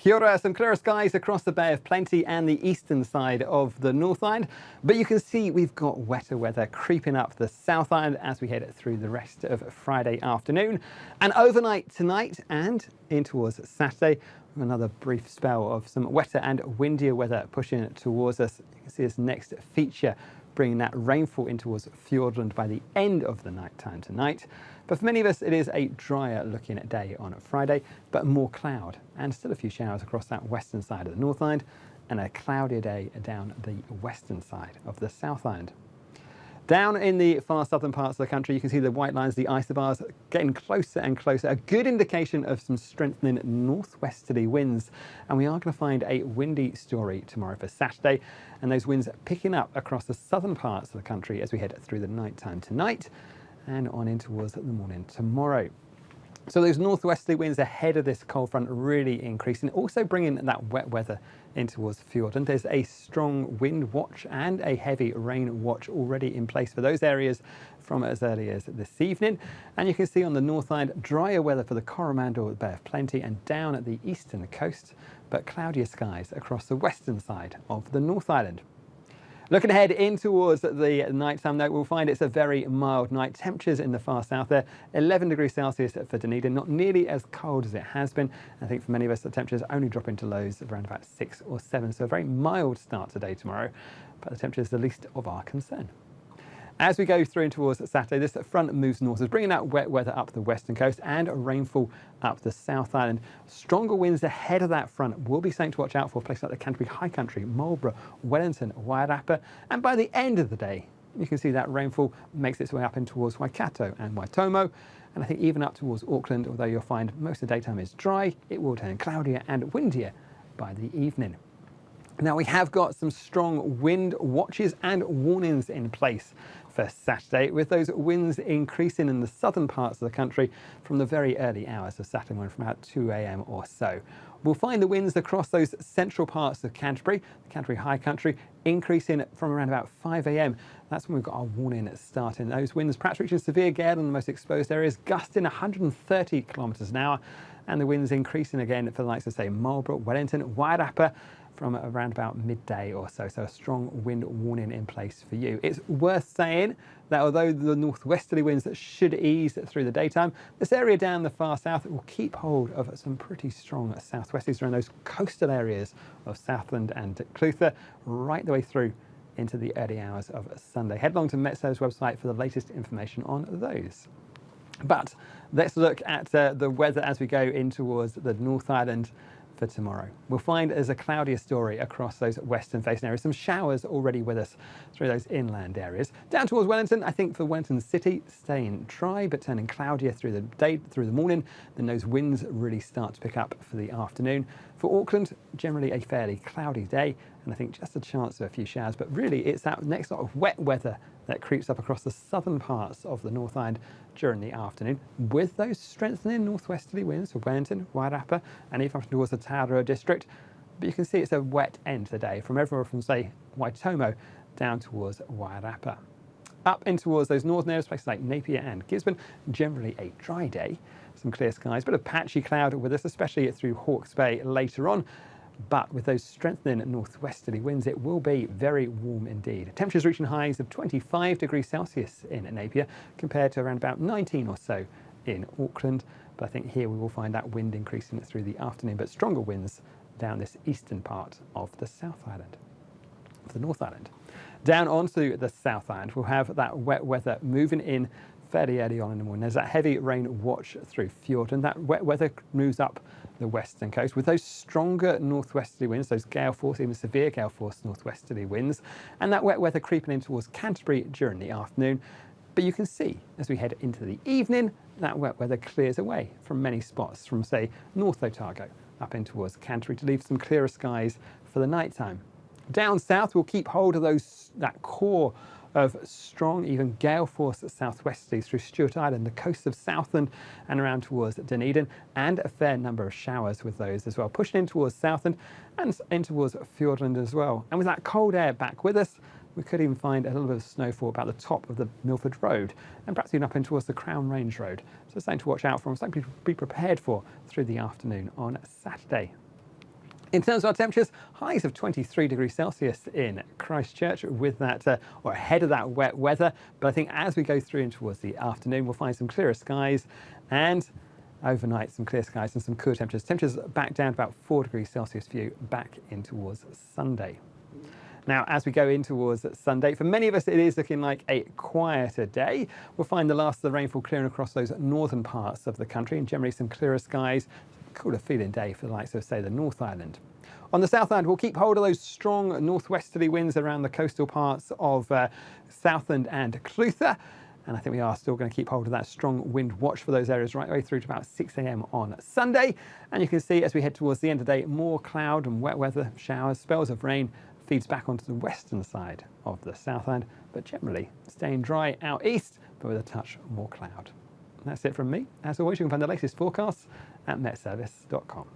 Kia ora, some clearer skies across the Bay of Plenty and the eastern side of the North Island, but you can see we've got wetter weather creeping up the South Island as we head through the rest of Friday afternoon. And overnight tonight and in towards Saturday, another brief spell of some wetter and windier weather pushing towards us. You can see this next feature bringing that rainfall in towards Fiordland by the end of the night time tonight. But for many of us, it is a drier looking day on Friday, but more cloud and still a few showers across that western side of the North Island and a cloudier day down the western side of the South Island. Down in the far southern parts of the country, you can see the white lines, the isobars, getting closer and closer. A good indication of some strengthening northwesterly winds. And we are going to find a windy story tomorrow for Saturday. And those winds picking up across the southern parts of the country as we head through the night time tonight and on in towards the morning tomorrow. So those northwesterly winds ahead of this cold front really increasing, also bringing that wet weather in towards Fiordland. There's a strong wind watch and a heavy rain watch already in place for those areas from as early as this evening. And you can see on the North Island, drier weather for the Coromandel Bay of Plenty and down at the eastern coast, but cloudier skies across the western side of the North Island. Looking ahead in towards the night time, though, we'll find it's a very mild night. Temperatures in the far south there, 11 degrees Celsius for Dunedin, not nearly as cold as it has been. I think for many of us, the temperatures only drop into lows of around about 6 or 7, so a very mild start today tomorrow, but the temperature is the least of our concern. As we go through towards Saturday, this front moves northwards, bringing that wet weather up the western coast and rainfall up the South Island. Stronger winds ahead of that front will be something to watch out for places like the Canterbury High Country, Marlborough, Wellington, Wairarapa. And by the end of the day, you can see that rainfall makes its way up in towards Waikato and Waitomo. And I think even up towards Auckland, although you'll find most of the daytime is dry, it will turn cloudier and windier by the evening. Now we have got some strong wind watches and warnings in place for Saturday, with those winds increasing in the southern parts of the country from the very early hours of Saturday morning, from about 2 a.m. or so. We'll find the winds across those central parts of Canterbury, the Canterbury High Country, increasing from around about 5 a.m. That's when we've got our warning starting. Those winds perhaps reaching severe gale in the most exposed areas, gusting 130 kilometres an hour, and the winds increasing again for the likes of, say, Marlborough, Wellington, Wairarapa, from around about midday or so. So a strong wind warning in place for you. It's worth saying that although the northwesterly winds that should ease through the daytime, this area down the far south will keep hold of some pretty strong southwesterlies around those coastal areas of Southland and Clutha, right the way through into the early hours of Sunday. Head along to Metso's website for the latest information on those. But let's look at the weather as we go in towards the North Island for tomorrow. We'll find there's a cloudier story across those western facing areas. Some showers already with us through those inland areas. Down towards Wellington, I think for Wellington City, staying dry but turning cloudier through the day, through the morning. Then those winds really start to pick up for the afternoon. For Auckland, generally a fairly cloudy day, and I think just a chance of a few showers, but really it's that next sort of wet weather that creeps up across the southern parts of the North Island during the afternoon, with those strengthening northwesterly winds for Wellington, Wairarapa, and even up towards the Taurua district. But you can see it's a wet end to the day from everywhere from, say, Waitomo down towards Wairarapa. Up in towards those northern areas, places like Napier and Gisborne, generally a dry day. Some clear skies, but a patchy cloud with us, especially through Hawke's Bay later on. But with those strengthening northwesterly winds, it will be very warm indeed. Temperatures reaching highs of 25 degrees Celsius in Napier, compared to around about 19 or so in Auckland. But I think here we will find that wind increasing through the afternoon, but stronger winds down this eastern part of the South Island, of the North Island. Down onto the South Island, we'll have that wet weather moving in fairly early on in the morning. There's that heavy rain watch through Fiordland. That wet weather moves up the western coast with those stronger northwesterly winds, those gale force, even severe gale force northwesterly winds, and that wet weather creeping in towards Canterbury during the afternoon. But you can see as we head into the evening, that wet weather clears away from many spots, from, say, North Otago up in towards Canterbury, to leave some clearer skies for the night time. Down south, we'll keep hold of that core of strong, even gale force southwesterlies through Stewart Island, the coast of Southland and around towards Dunedin, and a fair number of showers with those as well, pushing in towards Southland and in towards Fiordland as well. And with that cold air back with us, we could even find a little bit of snowfall about the top of the Milford Road and perhaps even up in towards the Crown Range Road. So something to watch out for and something to be prepared for through the afternoon on Saturday. In terms of our temperatures, highs of 23 degrees Celsius in Christchurch with that, or ahead of that wet weather. But I think as we go through and towards the afternoon, we'll find some clearer skies and overnight some clear skies and some cooler temperatures. Temperatures back down to about 4 degrees Celsius for you back in towards Sunday. Now, as we go in towards Sunday, for many of us, it is looking like a quieter day. We'll find the last of the rainfall clearing across those northern parts of the country and generally some clearer skies. Cooler feeling day for the likes of, say, the North Island. On the South Island, we'll keep hold of those strong northwesterly winds around the coastal parts of Southland and Clutha. And I think we are still going to keep hold of that strong wind watch for those areas right the way through to about 6 a.m. on Sunday. And you can see as we head towards the end of the day, more cloud and wet weather, showers, spells of rain feeds back onto the western side of the South Island, but generally staying dry out east, but with a touch more cloud. And that's it from me. As always, you can find the latest forecasts at metservice.com.